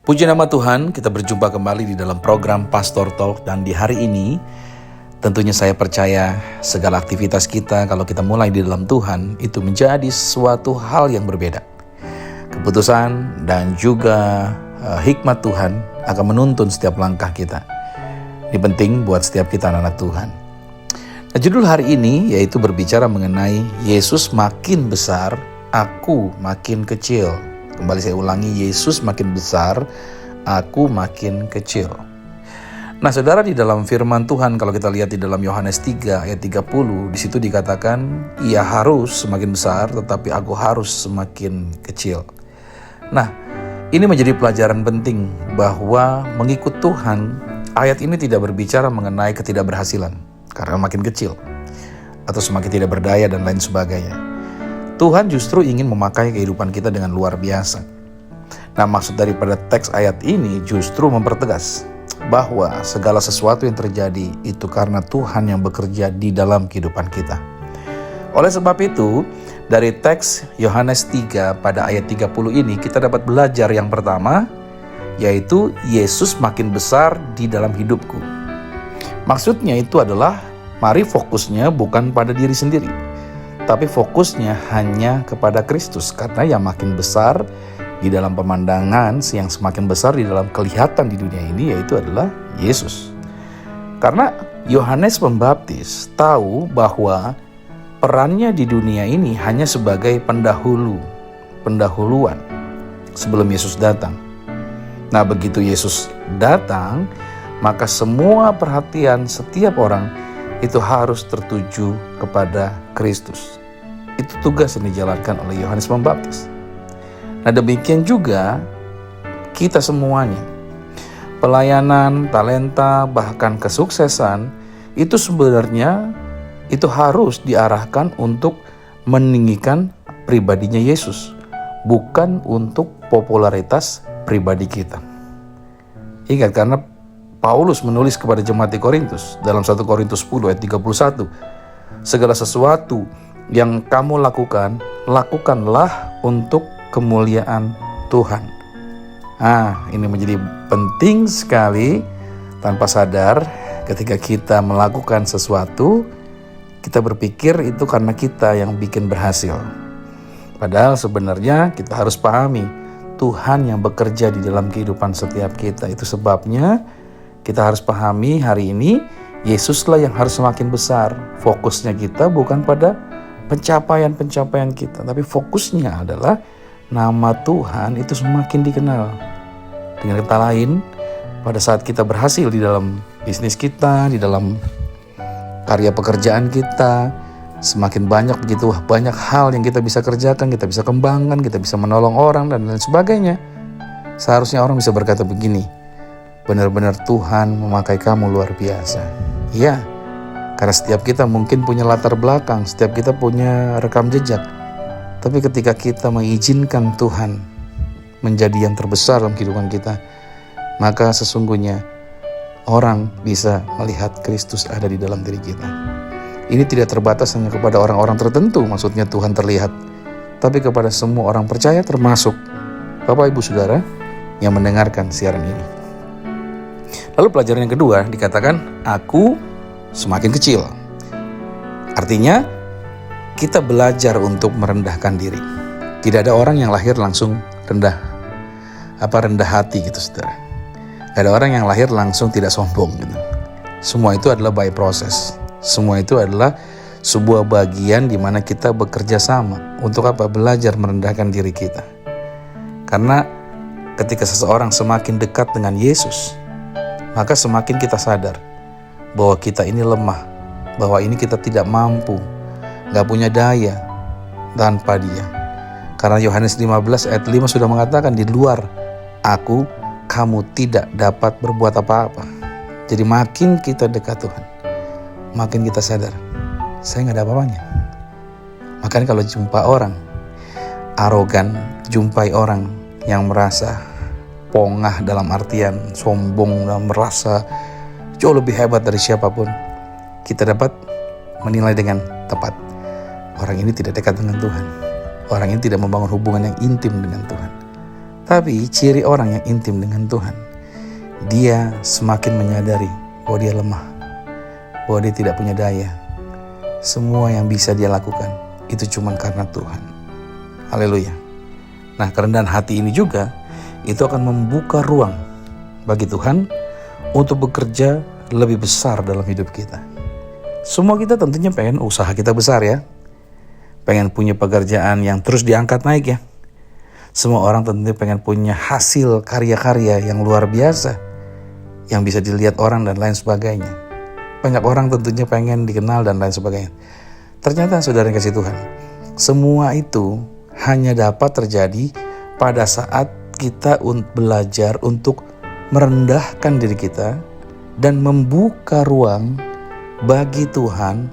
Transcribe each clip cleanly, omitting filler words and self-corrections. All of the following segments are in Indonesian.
Puji nama Tuhan, kita berjumpa kembali di dalam program Pastor Talk. Dan di hari ini tentunya saya percaya segala aktivitas kita kalau kita mulai di dalam Tuhan itu menjadi suatu hal yang berbeda. Keputusan dan juga hikmat Tuhan akan menuntun setiap langkah kita. Ini penting buat setiap kita anak-anak Tuhan. Nah, judul hari ini yaitu berbicara mengenai Yesus makin besar, aku makin kecil. Kembali saya ulangi, Yesus makin besar, aku makin kecil. Nah, saudara, di dalam firman Tuhan kalau kita lihat di dalam Yohanes 3 ayat 30, di situ dikatakan, ia harus semakin besar tetapi aku harus semakin kecil. Nah, ini menjadi pelajaran penting bahwa mengikut Tuhan, ayat ini tidak berbicara mengenai ketidakberhasilan karena makin kecil atau semakin tidak berdaya dan lain sebagainya. Tuhan justru ingin memakai kehidupan kita dengan luar biasa. Nah, maksud daripada teks ayat ini justru mempertegas bahwa segala sesuatu yang terjadi itu karena Tuhan yang bekerja di dalam kehidupan kita. Oleh sebab itu, dari teks Yohanes 3 pada ayat 30 ini kita dapat belajar yang pertama, yaitu Yesus makin besar di dalam hidupku. Maksudnya itu adalah mari fokusnya bukan pada diri sendiri, tapi fokusnya hanya kepada Kristus, karena yang makin besar di dalam pemandangan, yang semakin besar di dalam kelihatan di dunia ini yaitu adalah Yesus. Karena Yohanes Pembaptis tahu bahwa perannya di dunia ini hanya sebagai pendahuluan sebelum Yesus datang. Nah, begitu Yesus datang, maka semua perhatian setiap orang itu harus tertuju kepada Kristus. Itu tugas yang dijalankan oleh Yohanes Pembaptis. Nah, demikian juga kita semuanya. Pelayanan, talenta, bahkan kesuksesan itu sebenarnya itu harus diarahkan untuk meninggikan pribadinya Yesus, bukan untuk popularitas pribadi kita. Ingat, karena Paulus menulis kepada jemaat di Korintus dalam 1 Korintus 10 ayat 31, segala sesuatu yang kamu lakukan, lakukanlah untuk kemuliaan Tuhan. Ini menjadi penting sekali. Tanpa sadar, ketika kita melakukan sesuatu, kita berpikir itu karena kita yang bikin berhasil. Padahal sebenarnya kita harus pahami, Tuhan yang bekerja di dalam kehidupan setiap kita. Itu sebabnya kita harus pahami hari ini, Yesuslah yang harus semakin besar. Fokusnya kita bukan pada pencapaian-pencapaian kita, tapi fokusnya adalah nama Tuhan itu semakin dikenal. Dengan kata lain, pada saat kita berhasil di dalam bisnis kita, di dalam karya pekerjaan kita, semakin banyak hal yang kita bisa kerjakan, kita bisa kembangkan, kita bisa menolong orang dan lain sebagainya. Seharusnya orang bisa berkata begini, benar-benar Tuhan memakai kamu luar biasa. Iya, karena setiap kita mungkin punya latar belakang, setiap kita punya rekam jejak. Tapi ketika kita mengizinkan Tuhan menjadi yang terbesar dalam kehidupan kita, maka sesungguhnya orang bisa melihat Kristus ada di dalam diri kita. Ini tidak terbatas hanya kepada orang-orang tertentu, maksudnya Tuhan terlihat, tapi kepada semua orang percaya, termasuk Bapak Ibu Saudara yang mendengarkan siaran ini. Lalu pelajaran yang kedua dikatakan, aku semakin kecil. Artinya, kita belajar untuk merendahkan diri. Tidak ada orang yang lahir langsung rendah hati gitu, saudara. Tidak ada orang yang lahir langsung tidak sombong gitu. Semua itu adalah by process. Semua itu adalah sebuah bagian di mana kita bekerja sama. Untuk apa? Belajar merendahkan diri kita. Karena ketika seseorang semakin dekat dengan Yesus, maka semakin kita sadar bahwa kita ini lemah, bahwa ini kita tidak mampu, gak punya daya tanpa Dia. Karena Yohanes 15 ayat 5 sudah mengatakan, di luar aku, kamu tidak dapat berbuat apa-apa. Jadi makin kita dekat Tuhan, makin kita sadar, saya gak ada apa-apanya. Makanya kalau jumpa orang arogan, jumpai orang yang merasa pongah dalam artian sombong dan merasa jauh lebih hebat dari siapapun, kita dapat menilai dengan tepat. Orang ini tidak dekat dengan Tuhan. Orang ini tidak membangun hubungan yang intim dengan Tuhan. Tapi ciri orang yang intim dengan Tuhan, dia semakin menyadari bahwa dia lemah, bahwa dia tidak punya daya. Semua yang bisa dia lakukan itu cuma karena Tuhan. Haleluya. Nah, kerendahan hati ini juga itu akan membuka ruang bagi Tuhan untuk bekerja lebih besar dalam hidup kita. Semua kita tentunya pengen usaha kita besar ya. Pengen punya pekerjaan yang terus diangkat naik ya. Semua orang tentunya pengen punya hasil karya-karya yang luar biasa, yang bisa dilihat orang dan lain sebagainya. Banyak orang tentunya pengen dikenal dan lain sebagainya. Ternyata saudara yang kasih Tuhan, semua itu hanya dapat terjadi pada saat kita belajar untuk merendahkan diri kita dan membuka ruang bagi Tuhan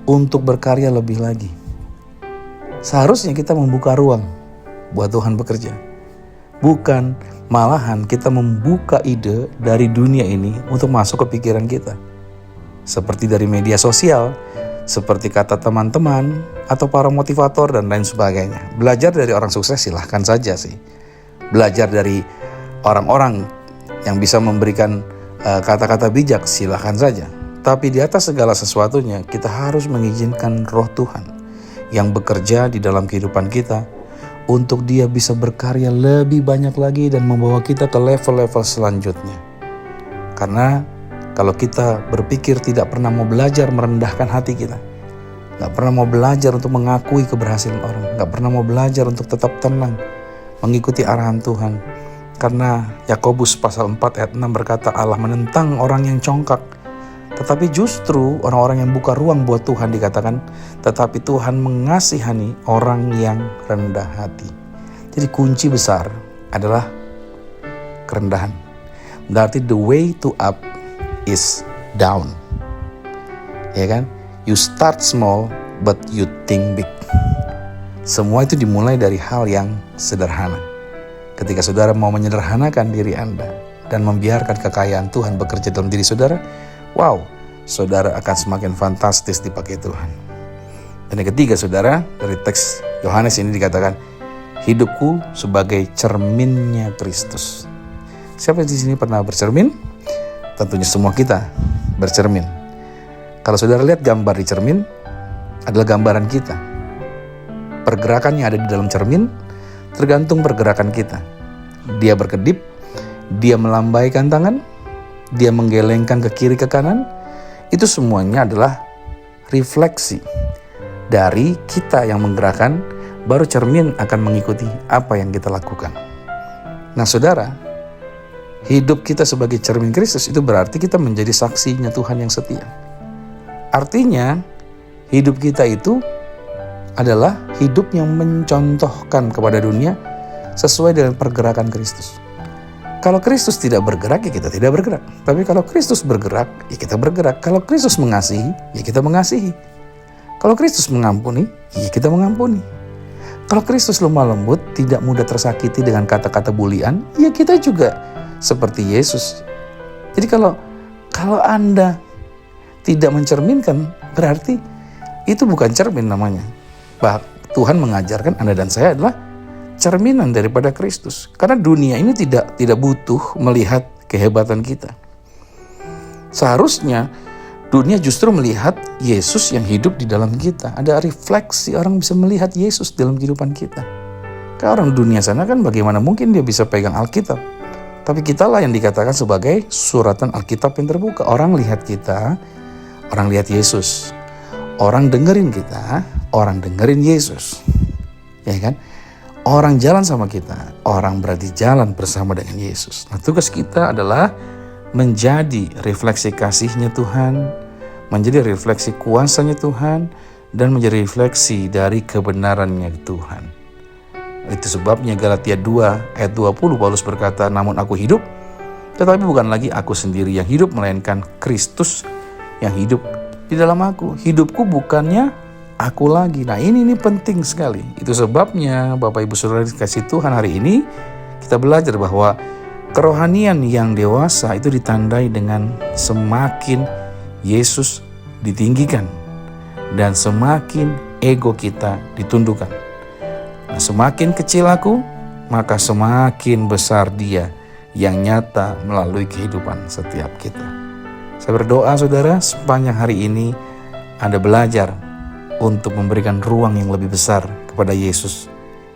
untuk berkarya lebih lagi. Seharusnya kita membuka ruang buat Tuhan bekerja. Bukan malahan kita membuka ide dari dunia ini untuk masuk ke pikiran kita. Seperti dari media sosial, seperti kata teman-teman atau para motivator dan lain sebagainya. Belajar dari orang sukses silahkan saja sih. Belajar dari orang-orang yang bisa memberikan kata-kata bijak silahkan saja. Tapi di atas segala sesuatunya kita harus mengizinkan Roh Tuhan yang bekerja di dalam kehidupan kita untuk dia bisa berkarya lebih banyak lagi dan membawa kita ke level-level selanjutnya. Karena kalau kita berpikir tidak pernah mau belajar merendahkan hati kita, gak pernah mau belajar untuk mengakui keberhasilan orang, gak pernah mau belajar untuk tetap tenang, mengikuti arahan Tuhan. Karena Yakobus pasal 4 ayat 6 berkata Allah menentang orang yang congkak. Tetapi justru orang-orang yang buka ruang buat Tuhan dikatakan, tetapi Tuhan mengasihani orang yang rendah hati. Jadi kunci besar adalah kerendahan. Berarti the way to up is down. Ya kan? You start small but you think big. Semua itu dimulai dari hal yang sederhana. Ketika saudara mau menyederhanakan diri Anda dan membiarkan kekayaan Tuhan bekerja dalam diri saudara, wow, saudara akan semakin fantastis dipakai Tuhan. Dan yang ketiga saudara, dari teks Yohanes ini dikatakan, hidupku sebagai cerminnya Kristus. Siapa di sini pernah bercermin? Tentunya semua kita bercermin. Kalau saudara lihat gambar di cermin, adalah gambaran kita. Pergerakan yang ada di dalam cermin tergantung pergerakan kita. Dia berkedip, dia melambaikan tangan, dia menggelengkan ke kiri ke kanan. Itu semuanya adalah refleksi dari kita yang menggerakkan, baru cermin akan mengikuti apa yang kita lakukan. Nah saudara, hidup kita sebagai cermin Kristus itu berarti kita menjadi saksinya Tuhan yang setia. Artinya hidup kita itu adalah hidup yang mencontohkan kepada dunia sesuai dengan pergerakan Kristus. Kalau Kristus tidak bergerak, ya kita tidak bergerak. Tapi kalau Kristus bergerak, ya kita bergerak. Kalau Kristus mengasihi, ya kita mengasihi. Kalau Kristus mengampuni, ya kita mengampuni. Kalau Kristus lemah lembut, tidak mudah tersakiti dengan kata-kata bulian, ya kita juga seperti Yesus. Jadi kalau Anda tidak mencerminkan, berarti itu bukan cermin namanya. Tuhan mengajarkan Anda dan saya adalah cerminan daripada Kristus. Karena dunia ini tidak butuh melihat kehebatan kita. Seharusnya dunia justru melihat Yesus yang hidup di dalam kita. Ada refleksi, orang bisa melihat Yesus dalam kehidupan kita. Karena orang dunia sana kan bagaimana mungkin dia bisa pegang Alkitab. Tapi kitalah yang dikatakan sebagai suratan Alkitab yang terbuka. Orang lihat kita, orang lihat Yesus. Orang dengerin kita, orang dengerin Yesus. Ya kan? Orang jalan sama kita, orang berarti jalan bersama dengan Yesus. Nah, tugas kita adalah menjadi refleksi kasihnya Tuhan, menjadi refleksi kuasanya Tuhan, dan menjadi refleksi dari kebenarannya Tuhan. Itu sebabnya Galatia 2 ayat 20 Paulus berkata, namun aku hidup, tetapi bukan lagi aku sendiri yang hidup, melainkan Kristus yang hidup di dalam aku. Hidupku bukannya aku lagi. Nah ini penting sekali. Itu sebabnya Bapak Ibu Saudara dikasih Tuhan, hari ini kita belajar bahwa kerohanian yang dewasa itu ditandai dengan semakin Yesus ditinggikan dan semakin ego kita ditundukkan. Nah, semakin kecil aku, maka semakin besar Dia yang nyata melalui kehidupan setiap kita. Saya berdoa saudara, sepanjang hari ini Anda belajar untuk memberikan ruang yang lebih besar kepada Yesus.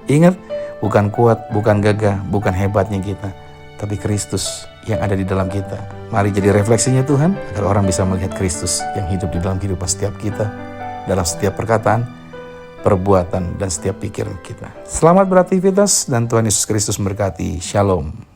Ingat, bukan kuat, bukan gagah, bukan hebatnya kita, tapi Kristus yang ada di dalam kita. Mari jadi refleksinya Tuhan, agar orang bisa melihat Kristus yang hidup di dalam kehidupan setiap kita, dalam setiap perkataan, perbuatan, dan setiap pikiran kita. Selamat beraktivitas dan Tuhan Yesus Kristus memberkati. Shalom.